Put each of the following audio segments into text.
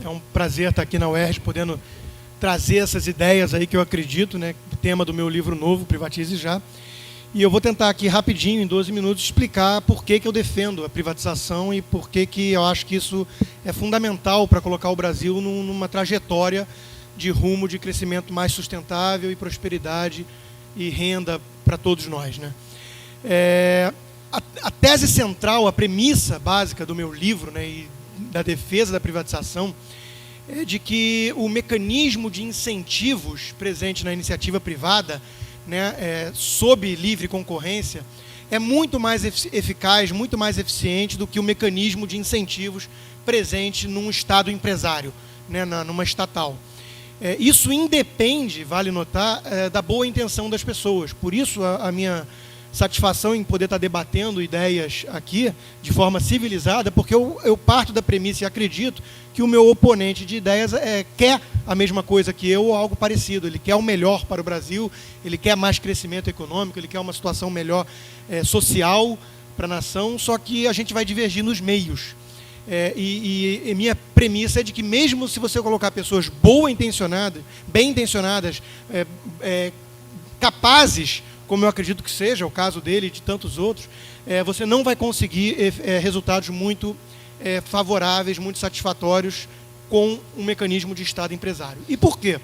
É um prazer estar aqui na UERJ, podendo trazer essas ideias aí que eu acredito, né? O tema do meu livro novo, Privatize Já. E eu vou tentar aqui rapidinho, em 12 minutos, explicar por que eu defendo a privatização e por que eu acho que isso é fundamental para colocar o Brasil numa trajetória de rumo de crescimento mais sustentável e prosperidade e renda para todos nós, né? A tese central, a premissa básica do meu livro, né, e da defesa da privatização é de que o mecanismo de incentivos presente na iniciativa privada, né, sob livre concorrência, é muito mais eficaz, muito mais eficiente do que o mecanismo de incentivos presente num Estado empresário, né, numa estatal. Isso independe, vale notar, da boa intenção das pessoas. Por isso, a minha satisfação em poder estar debatendo ideias aqui de forma civilizada, porque eu parto da premissa e acredito que o meu oponente de ideias quer a mesma coisa que eu ou algo parecido. Ele quer o melhor para o Brasil, ele quer mais crescimento econômico, ele quer uma situação melhor social para a nação, só que a gente vai divergir nos meios. E minha premissa é de que mesmo se você colocar pessoas bem intencionadas, capazes, como eu acredito que seja o caso dele e de tantos outros, você não vai conseguir resultados muito favoráveis, muito satisfatórios com um mecanismo de Estado empresário. E por quê?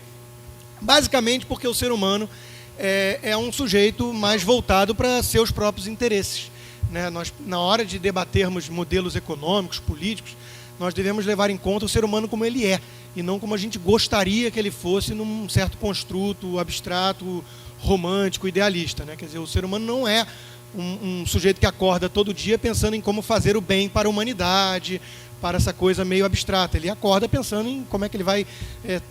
Basicamente porque o ser humano é um sujeito mais voltado para seus próprios interesses, né? Nós, na hora de debatermos modelos econômicos, políticos, nós devemos levar em conta o ser humano como ele é, e não como a gente gostaria que ele fosse num certo construto abstrato, romântico, idealista, né? Quer dizer, o ser humano não é um sujeito que acorda todo dia pensando em como fazer o bem para a humanidade, para essa coisa meio abstrata. Ele acorda pensando em como é que ele vai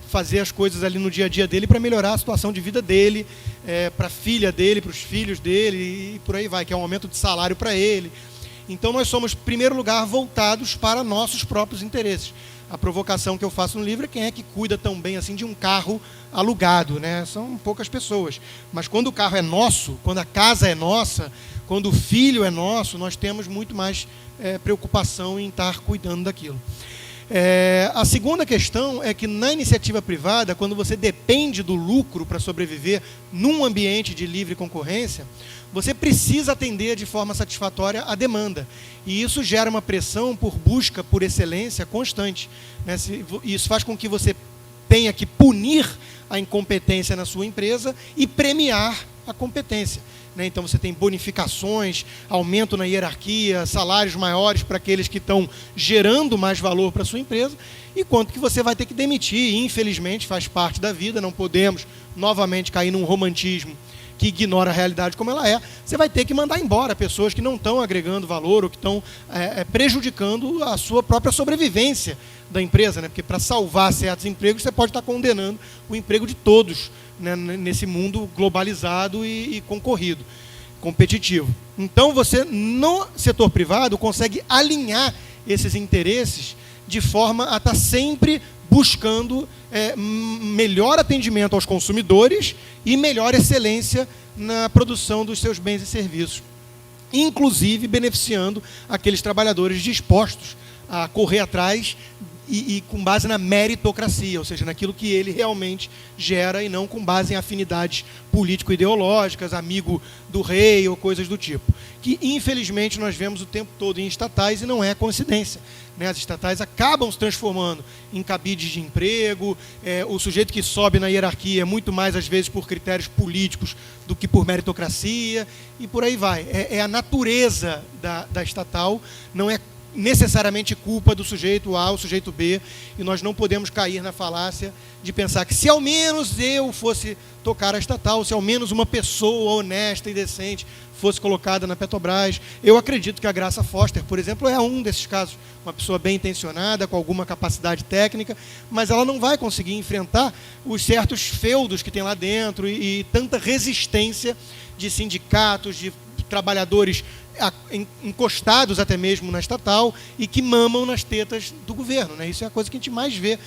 fazer as coisas ali no dia a dia dele para melhorar a situação de vida dele, para a filha dele, para os filhos dele e por aí vai, que é um aumento de salário para ele. Então nós somos, em primeiro lugar, voltados para nossos próprios interesses. A provocação que eu faço no livro é quem é que cuida tão bem assim de um carro alugado, né? São poucas pessoas. Mas quando o carro é nosso, quando a casa é nossa, quando o filho é nosso, nós temos muito mais preocupação em estar cuidando daquilo. A segunda questão é que na iniciativa privada, quando você depende do lucro para sobreviver num ambiente de livre concorrência, você precisa atender de forma satisfatória a demanda. E isso gera uma pressão por busca por excelência constante, né? Isso faz com que você tenha que punir a incompetência na sua empresa e premiar a competência, né? Então você tem bonificações, aumento na hierarquia, salários maiores para aqueles que estão gerando mais valor para a sua empresa, e quanto que você vai ter que demitir. E, infelizmente, faz parte da vida, não podemos novamente cair num romantismo que ignora a realidade como ela é. Você vai ter que mandar embora pessoas que não estão agregando valor ou que estão prejudicando a sua própria sobrevivência da empresa, né? Porque para salvar certos empregos, você pode estar condenando o emprego de todos, né, nesse mundo globalizado e concorrido, competitivo. Então, você, no setor privado, consegue alinhar esses interesses de forma a estar sempre buscando melhor atendimento aos consumidores e melhor excelência na produção dos seus bens e serviços, inclusive beneficiando aqueles trabalhadores dispostos a correr atrás e com base na meritocracia, ou seja, naquilo que ele realmente gera e não com base em afinidades político-ideológicas, amigo do rei ou coisas do tipo, que infelizmente nós vemos o tempo todo em estatais e não é coincidência, né? As estatais acabam se transformando em cabides de emprego, o sujeito que sobe na hierarquia é muito mais às vezes por critérios políticos do que por meritocracia e por aí vai. É a natureza da estatal, não é necessariamente culpa do sujeito A ou sujeito B, e nós não podemos cair na falácia de pensar que se ao menos eu fosse tocar a estatal, se ao menos uma pessoa honesta e decente fosse colocada na Petrobras. Eu acredito que a Graça Foster, por exemplo, é um desses casos, uma pessoa bem intencionada, com alguma capacidade técnica, mas ela não vai conseguir enfrentar os certos feudos que tem lá dentro e tanta resistência de sindicatos, de trabalhadores encostados até mesmo na estatal e que mamam nas tetas do governo, né? Isso é a coisa que a gente mais vê.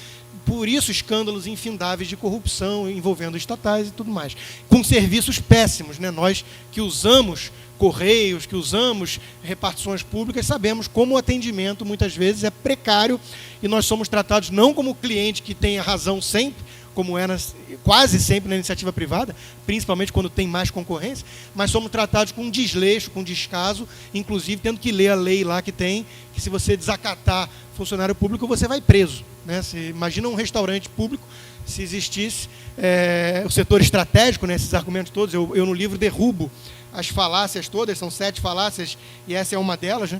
Por isso, escândalos infindáveis de corrupção envolvendo estatais e tudo mais, com serviços péssimos, né? Nós que usamos correios, que usamos repartições públicas, sabemos como o atendimento muitas vezes é precário e nós somos tratados não como cliente que tem a razão sempre, como é quase sempre na iniciativa privada, principalmente quando tem mais concorrência, mas somos tratados com desleixo, com descaso, inclusive tendo que ler a lei lá que tem, que se você desacatar funcionário público, você vai preso, né? Você imagina um restaurante público, se existisse o setor estratégico, né, esses argumentos todos, eu no livro derrubo as falácias todas, são 7 falácias, e essa é uma delas, né?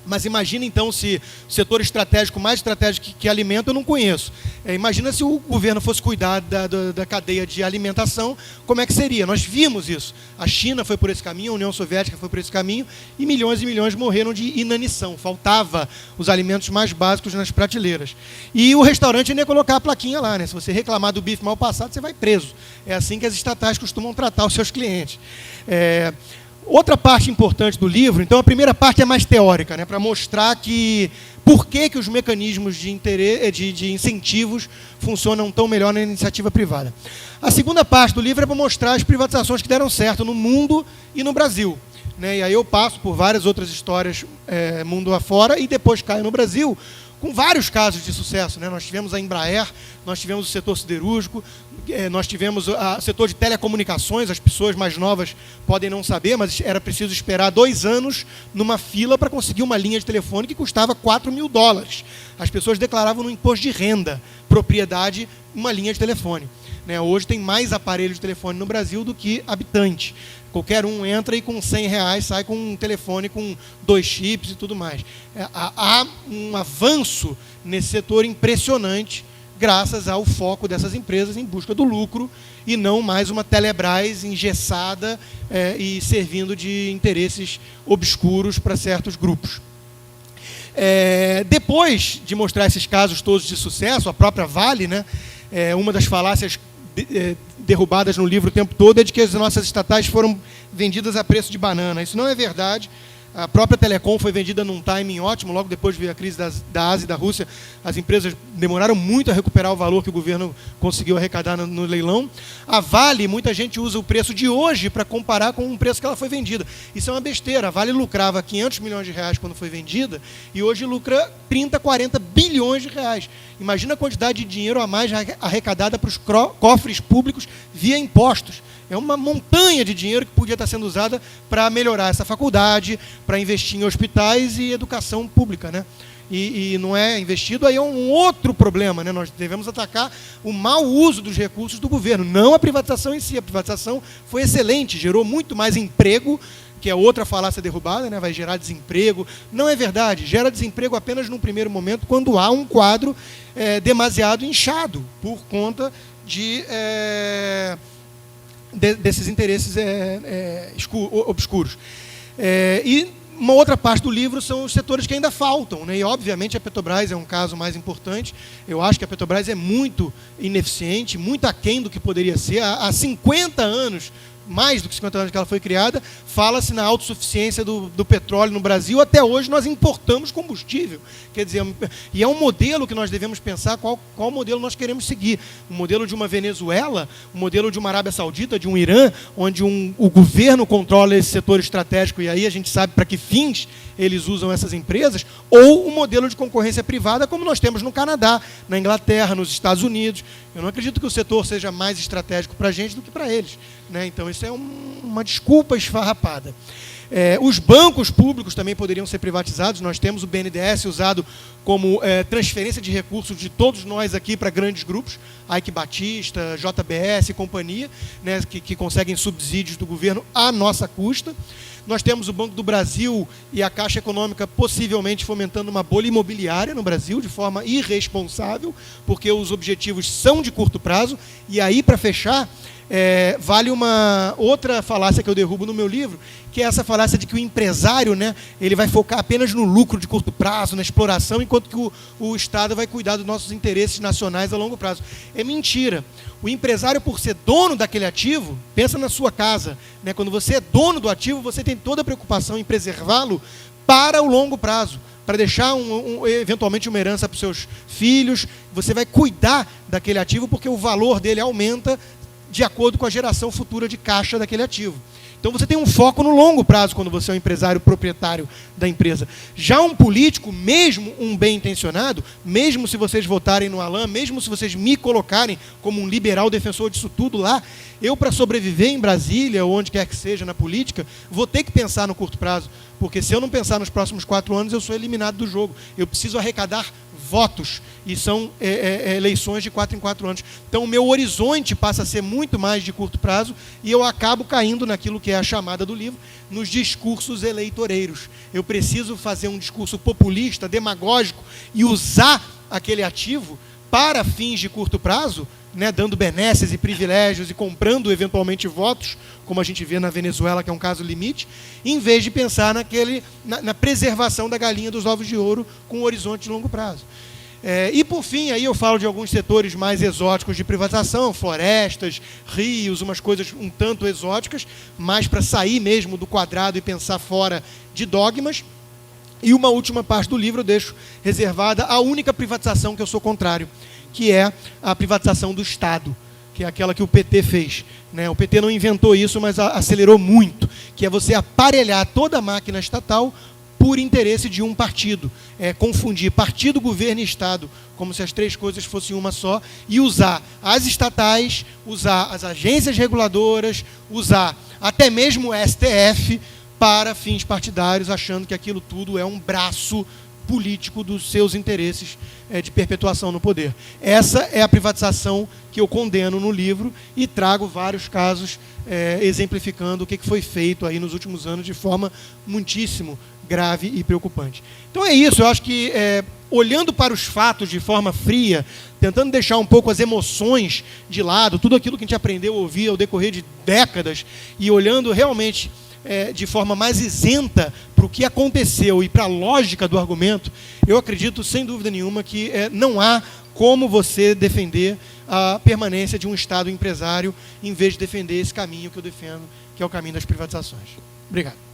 Mas imagina então se o setor estratégico, mais estratégico que alimenta, eu não conheço. Imagina se o governo fosse cuidar da cadeia de alimentação, como é que seria? Nós vimos isso. A China foi por esse caminho, a União Soviética foi por esse caminho, e milhões morreram de inanição. Faltava os alimentos mais básicos nas prateleiras. E o restaurante ainda ia colocar a plaquinha lá, né? Se você reclamar do bife mal passado, você vai preso. É assim que as estatais costumam tratar os seus clientes. Outra parte importante do livro, então a primeira parte é mais teórica, né, para mostrar por que os mecanismos de incentivos funcionam tão melhor na iniciativa privada. A segunda parte do livro é para mostrar as privatizações que deram certo no mundo e no Brasil, né, e aí eu passo por várias outras histórias mundo afora e depois caio no Brasil, com vários casos de sucesso, né? Nós tivemos a Embraer, nós tivemos o setor siderúrgico, nós tivemos o setor de telecomunicações, as pessoas mais novas podem não saber, mas era preciso esperar 2 anos numa fila para conseguir uma linha de telefone que custava $4.000. As pessoas declaravam no imposto de renda, propriedade, uma linha de telefone. Né? Hoje tem mais aparelhos de telefone no Brasil do que habitante. Qualquer um entra e com R$100 sai com um telefone com 2 chips e tudo mais. Há um avanço nesse setor impressionante, graças ao foco dessas empresas em busca do lucro e não mais uma Telebrás engessada e servindo de interesses obscuros para certos grupos. Depois de mostrar esses casos todos de sucesso, a própria Vale, né, uma das falácias derrubadas no livro o tempo todo é de que as nossas estatais foram vendidas a preço de banana. Isso não é verdade. A própria Telecom foi vendida num timing ótimo, logo depois veio a crise da Ásia e da Rússia. As empresas demoraram muito a recuperar o valor que o governo conseguiu arrecadar no leilão. A Vale, muita gente usa o preço de hoje para comparar com o preço que ela foi vendida. Isso é uma besteira. A Vale lucrava R$500 milhões quando foi vendida e hoje lucra 30, 40 bilhões de reais. Imagina a quantidade de dinheiro a mais arrecadada para os cofres públicos via impostos. É uma montanha de dinheiro que podia estar sendo usada para melhorar essa faculdade, para investir em hospitais e educação pública, né? E não é investido, aí é um outro problema, né? Nós devemos atacar o mau uso dos recursos do governo, não a privatização em si. A privatização foi excelente, gerou muito mais emprego, que é outra falácia derrubada, né? Vai gerar desemprego. Não é verdade, gera desemprego apenas num primeiro momento, quando há um quadro demasiado inchado, por conta desses interesses obscuros. E uma outra parte do livro são os setores que ainda faltam, né? E, obviamente, a Petrobras é um caso mais importante. Eu acho que a Petrobras é muito ineficiente, muito aquém do que poderia ser. Há 50 anos, mais do que 50 anos que ela foi criada, fala-se na autossuficiência do petróleo no Brasil. Até hoje nós importamos combustível. Quer dizer, e é um modelo que nós devemos pensar qual modelo nós queremos seguir. Um modelo de uma Venezuela, um modelo de uma Arábia Saudita, de um Irã, onde o governo controla esse setor estratégico e aí a gente sabe para que fins eles usam essas empresas, ou um modelo de concorrência privada como nós temos no Canadá, na Inglaterra, nos Estados Unidos. Eu não acredito que o setor seja mais estratégico para a gente do que para eles, né? Então isso é uma desculpa esfarrapada. Os bancos públicos também poderiam ser privatizados. Nós temos o BNDES usado como transferência de recursos de todos nós aqui para grandes grupos, Ike Batista, JBS e companhia, né, que conseguem subsídios do governo à nossa custa. Nós temos o Banco do Brasil e a Caixa Econômica possivelmente fomentando uma bolha imobiliária no Brasil de forma irresponsável, porque os objetivos são de curto prazo. E aí, para fechar, vale uma outra falácia que eu derrubo no meu livro, que é essa falácia de que o empresário, né, ele vai focar apenas no lucro de curto prazo, na exploração, enquanto que o Estado vai cuidar dos nossos interesses nacionais a longo prazo. É mentira. O empresário, por ser dono daquele ativo, pensa na sua casa, né? Quando você é dono do ativo, você tem toda a preocupação em preservá-lo para o longo prazo, para deixar eventualmente uma herança para os seus filhos. Você vai cuidar daquele ativo porque o valor dele aumenta de acordo com a geração futura de caixa daquele ativo. Então você tem um foco no longo prazo quando você é um empresário proprietário da empresa. Já um político, mesmo um bem-intencionado, mesmo se vocês votarem no Alan, mesmo se vocês me colocarem como um liberal defensor disso tudo lá, eu, para sobreviver em Brasília, ou onde quer que seja na política, vou ter que pensar no curto prazo. Porque se eu não pensar nos próximos 4 anos, eu sou eliminado do jogo. Eu preciso arrecadar votos, e são eleições de 4 em 4 anos. Então, o meu horizonte passa a ser muito mais de curto prazo, e eu acabo caindo naquilo que é a chamada do livro, nos discursos eleitoreiros. Eu preciso fazer um discurso populista, demagógico, e usar aquele ativo para fins de curto prazo, né, dando benesses e privilégios e comprando eventualmente votos, como a gente vê na Venezuela, que é um caso limite, em vez de pensar na preservação da galinha dos ovos de ouro com um horizonte de longo prazo. E por fim, aí eu falo de alguns setores mais exóticos de privatização, florestas, rios, umas coisas um tanto exóticas, mais para sair mesmo do quadrado e pensar fora de dogmas. E uma última parte do livro eu deixo reservada à única privatização que eu sou contrário, que é a privatização do Estado, que é aquela que o PT fez, né? O PT não inventou isso, mas acelerou muito, que é você aparelhar toda a máquina estatal por interesse de um partido. Confundir partido, governo e Estado, como se as 3 coisas fossem uma só, e usar as estatais, usar as agências reguladoras, usar até mesmo o STF para fins partidários, achando que aquilo tudo é um braço político dos seus interesses de perpetuação no poder. Essa é a privatização que eu condeno no livro e trago vários casos exemplificando o que foi feito aí nos últimos anos de forma muitíssimo grave e preocupante. Então é isso, eu acho que olhando para os fatos de forma fria, tentando deixar um pouco as emoções de lado, tudo aquilo que a gente aprendeu a ouvir ao decorrer de décadas, e olhando realmente de forma mais isenta para o que aconteceu e para a lógica do argumento, eu acredito, sem dúvida nenhuma, que não há como você defender a permanência de um Estado empresário em vez de defender esse caminho que eu defendo, que é o caminho das privatizações. Obrigado.